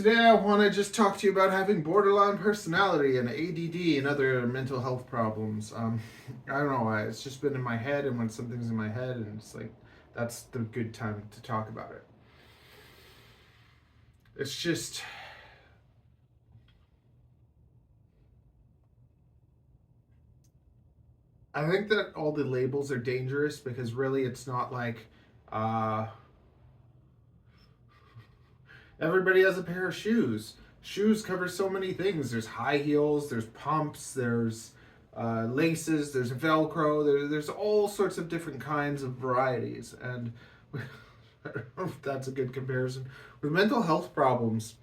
Today I want to just talk to you about having borderline personality and ADD and other mental health problems. I don't know why. It's just been in my head, and when something's in my head, and it's like, that's the good time to talk about it. It's just, I think that all the labels are dangerous because really it's not like, uh, everybody has a pair of shoes. Shoes cover so many things. There's high heels, there's pumps, there's laces, there's Velcro, there's all sorts of different kinds of varieties. And I don't know if that's a good comparison. With mental health problems,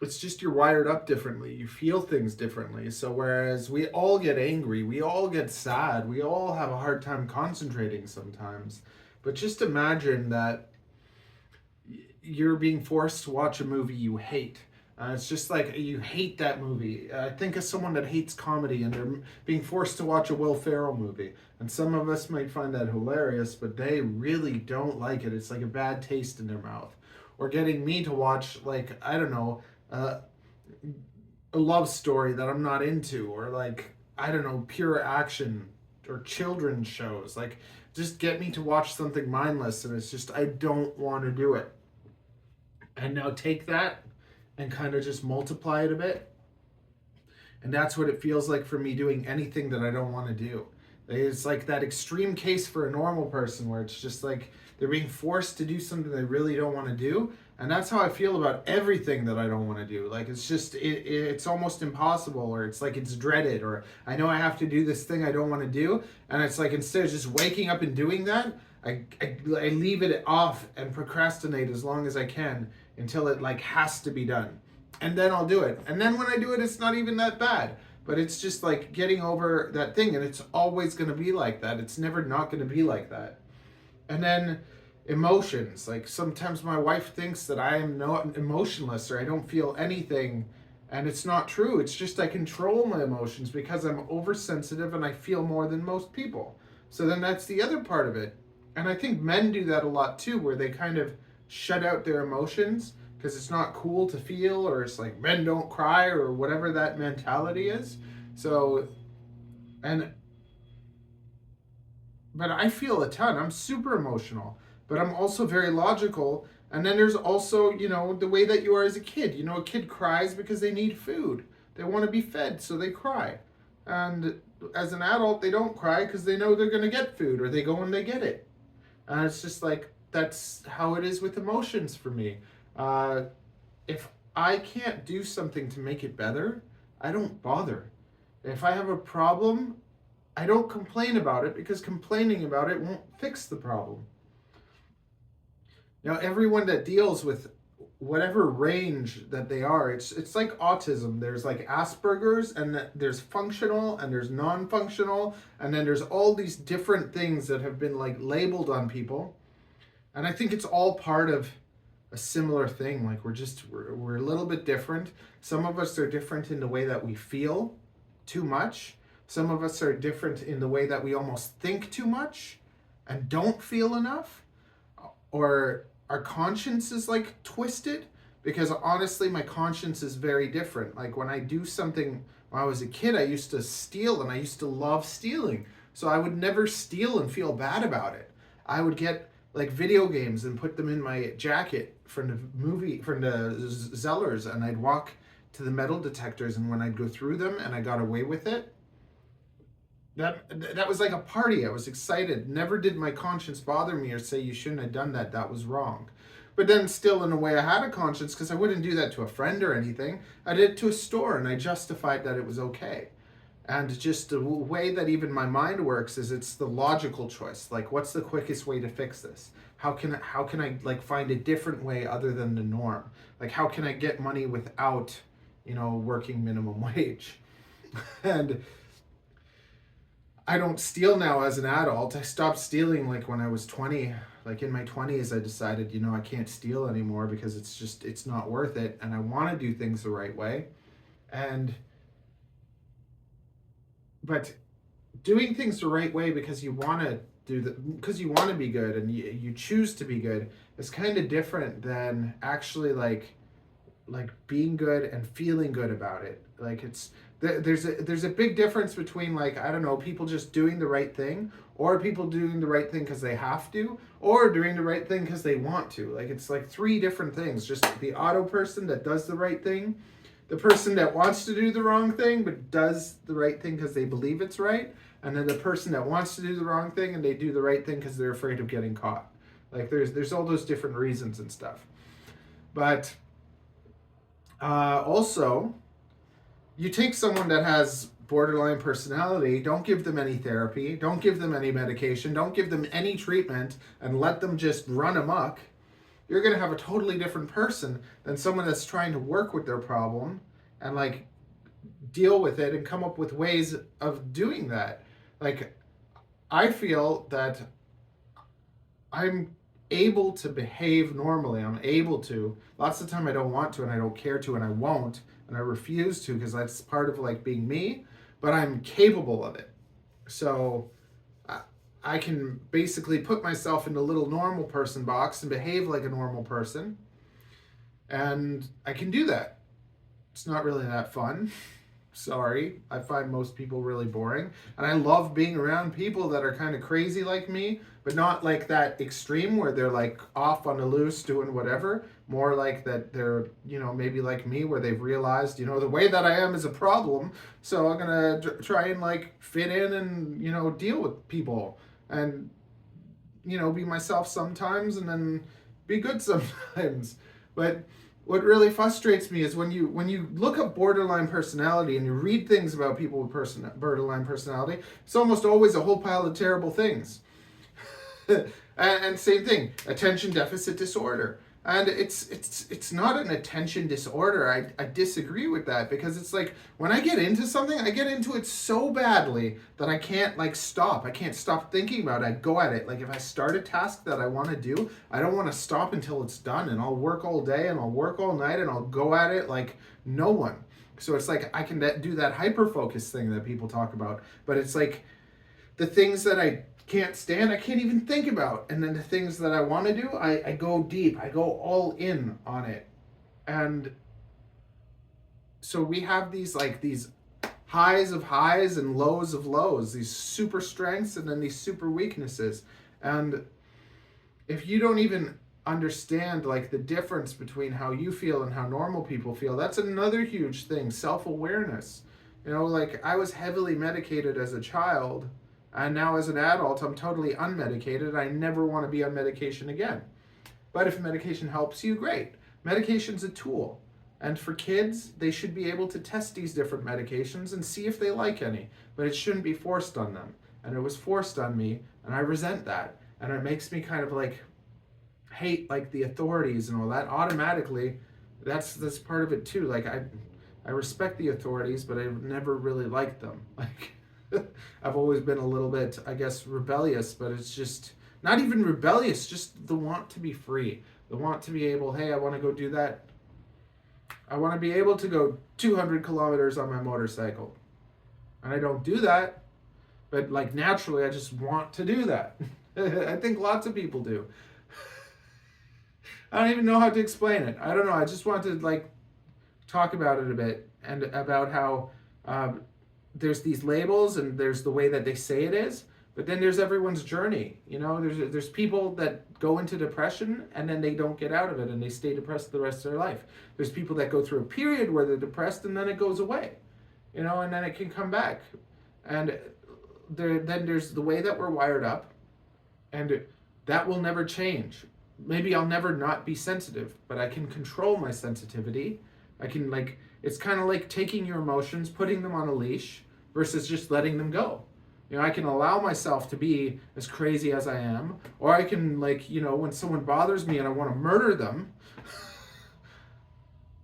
it's just you're wired up differently. You feel things differently. So whereas we all get angry, we all get sad, we all have a hard time concentrating sometimes. But just imagine that you're being forced to watch a movie you hate. It's just like you hate that movie. Think of someone that hates comedy and they're being forced to watch a Will Ferrell movie. And some of us might find that hilarious, but they really don't like it. It's like a bad taste in their mouth. Or getting me to watch, like, I don't know, a love story that I'm not into. Or, like, I don't know, pure action or children's shows. Like, just get me to watch something mindless. And it's just, I don't want to do it. And now take that and kind of just multiply it a bit. And that's what it feels like for me doing anything that I don't want to do. It's like that extreme case for a normal person where it's just like they're being forced to do something they really don't want to do. And that's how I feel about everything that I don't want to do. Like it's just, it's almost impossible, or it's like it's dreaded, or I know I have to do this thing I don't want to do. And it's like instead of just waking up and doing that, I leave it off and procrastinate as long as I can until it like has to be done. And then I'll do it. And then when I do it, it's not even that bad. But it's just like getting over that thing. And it's always going to be like that. It's never not going to be like that. And then emotions. Like sometimes my wife thinks that I am not emotionless or I don't feel anything. And it's not true. It's just I control my emotions because I'm oversensitive and I feel more than most people. So then that's the other part of it. And I think men do that a lot too, where they kind of shut out their emotions because it's not cool to feel, or it's like men don't cry, or whatever that mentality is. So, but I feel a ton. I'm super emotional, but I'm also very logical. And then there's also, the way that you are as a kid. A kid cries because they need food. They want to be fed, so they cry. And as an adult, they don't cry because they know they're going to get food, or they go and they get it. And it's just like, that's how it is with emotions for me. If I can't do something to make it better, I don't bother. If I have a problem, I don't complain about it because complaining about it won't fix the problem. Now, everyone that deals with whatever range that they are, it's like autism. There's like Asperger's, and there's functional, and there's non-functional, and then there's all these different things that have been like labeled on people. And I think it's all part of a similar thing. Like we're a little bit different. Some of us are different in the way that we feel too much. Some of us are different in the way that we almost think too much and don't feel enough. Or our conscience is like twisted, because honestly my conscience is very different. Like when I do something, when I was a kid, I used to steal, and I used to love stealing. So I would never steal and feel bad about it. I would get like video games and put them in my jacket from the Zellers, and I'd walk to the metal detectors, and when I'd go through them and I got away with it, that was like a party. I was excited. Never did my conscience bother me or say you shouldn't have done that. That was wrong. But then still in a way I had a conscience because I wouldn't do that to a friend or anything. I did it to a store, and I justified that it was okay. And just the way that even my mind works is it's the logical choice. Like, what's the quickest way to fix this? How can I like find a different way other than the norm? Like, how can I get money without, working minimum wage? And I don't steal now as an adult. I stopped stealing like when I was 20. Like in my 20s, I decided, I can't steal anymore because it's not worth it. And I want to do things the right way. But doing things the right way because you want to do the because you want to be good and you choose to be good is kind of different than actually like being good and feeling good about it. Like there's a big difference between, like, I don't know, people just doing the right thing, or people doing the right thing because they have to, or doing the right thing because they want to. Like, it's like three different things. Just the auto person that does the right thing, the person that wants to do the wrong thing but does the right thing because they believe it's right, and then the person that wants to do the wrong thing and they do the right thing because they're afraid of getting caught. Like, there's all those different reasons and stuff. But also, you take someone that has borderline personality, don't give them any therapy, don't give them any medication, don't give them any treatment, and let them just run amok. You're going to have a totally different person than someone that's trying to work with their problem and like deal with it and come up with ways of doing that. Like, I feel that I'm able to behave normally. I'm able to. Lots of the time I don't want to, and I don't care to, and I won't, and I refuse to, because that's part of like being me, but I'm capable of it. So I can basically put myself in a little normal person box and behave like a normal person, and I can do that. It's not really that fun. Sorry, I find most people really boring, and I love being around people that are kind of crazy like me, but not like that extreme where they're like off on the loose doing whatever. More like that they're, maybe like me, where they've realized, the way that I am is a problem, so I'm gonna try and like fit in and deal with people and be myself sometimes and then be good sometimes. But what really frustrates me is when you look up borderline personality and you read things about people with borderline personality, it's almost always a whole pile of terrible things. And same thing, attention deficit disorder. And it's not an attention disorder. I disagree with that, because it's like when I get into something, I get into it so badly that I can't like stop. I can't stop thinking about it. I go at it. Like, if I start a task that I want to do, I don't want to stop until it's done, and I'll work all day and I'll work all night and I'll go at it like no one. So it's like I can do that hyper focus thing that people talk about, but it's like the things that I can't stand, I can't even think about. And then the things that I want to do, I go deep. I go all in on it. And so we have these highs of highs and lows of lows, these super strengths and then these super weaknesses. And if you don't even understand like the difference between how you feel and how normal people feel, that's another huge thing. Self-awareness. Like, I was heavily medicated as a child, and now as an adult, I'm totally unmedicated. I never want to be on medication again. But if medication helps you, great. Medication's a tool. And for kids, they should be able to test these different medications and see if they like any. But it shouldn't be forced on them. And it was forced on me, and I resent that. And it makes me kind of like hate like the authorities and all that. Automatically, that's part of it too. Like, I respect the authorities, but I've never really liked them. Like, I've always been a little bit, I guess, rebellious, but it's just not even rebellious, just the want to be free, the want to be able, hey, I want to go do that. I want to be able to go 200 kilometers on my motorcycle. And I don't do that, but like naturally, I just want to do that. I think lots of people do. I don't even know how to explain it. I don't know. I just want to like talk about it a bit, and about how there's these labels and there's the way that they say it is, but then there's everyone's journey. There's people that go into depression and then they don't get out of it and they stay depressed the rest of their life. There's people that go through a period where they're depressed and then it goes away, and then it can come back. And then there's the way that we're wired up, and that will never change. Maybe I'll never not be sensitive, but I can control my sensitivity. I can it's kind of like taking your emotions, putting them on a leash versus just letting them go. I can allow myself to be as crazy as I am, or I can when someone bothers me and I want to murder them.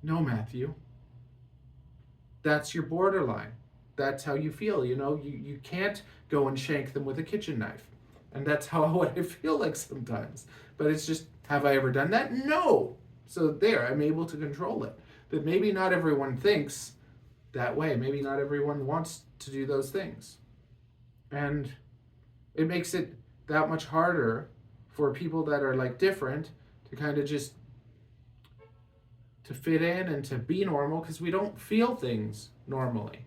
No, Matthew. That's your borderline. That's how you feel. You can't go and shank them with a kitchen knife. And that's what I feel like sometimes. But it's just, have I ever done that? No. So there, I'm able to control it. But maybe not everyone thinks that way. Maybe not everyone wants to do those things. And it makes it that much harder for people that are like different to kind of just to fit in and to be normal, because we don't feel things normally.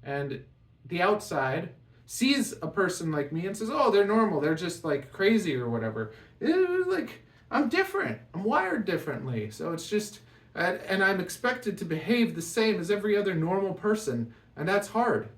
And the outside sees a person like me and says, oh, they're normal, they're just like crazy or whatever. Like, I'm different, I'm wired differently. So it's just, and I'm expected to behave the same as every other normal person. And that's hard,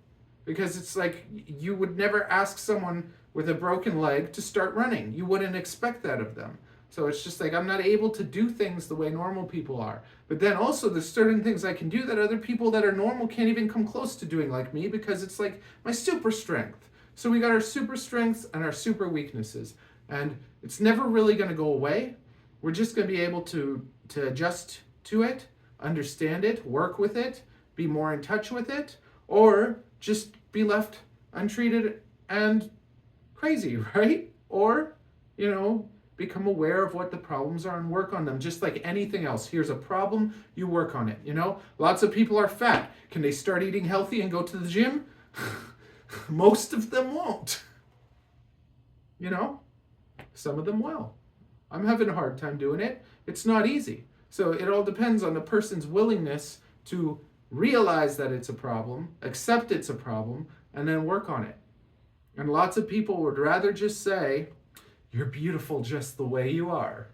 because it's like you would never ask someone with a broken leg to start running. You wouldn't expect that of them. So it's just like I'm not able to do things the way normal people are. But then also there's certain things I can do that other people that are normal can't even come close to doing like me, because it's like my super strength. So we got our super strengths and our super weaknesses. And it's never really going to go away. We're just going to be able to adjust to it, understand it, work with it, be more in touch with it, or just be left untreated and crazy, right? Or, become aware of what the problems are and work on them, just like anything else. Here's a problem, you work on it. Lots of people are fat. Can they start eating healthy and go to the gym? Most of them won't. Some of them will. I'm having a hard time doing it. It's not easy. So it all depends on the person's willingness to realize that it's a problem, accept it's a problem, and then work on it. And lots of people would rather just say, you're beautiful just the way you are.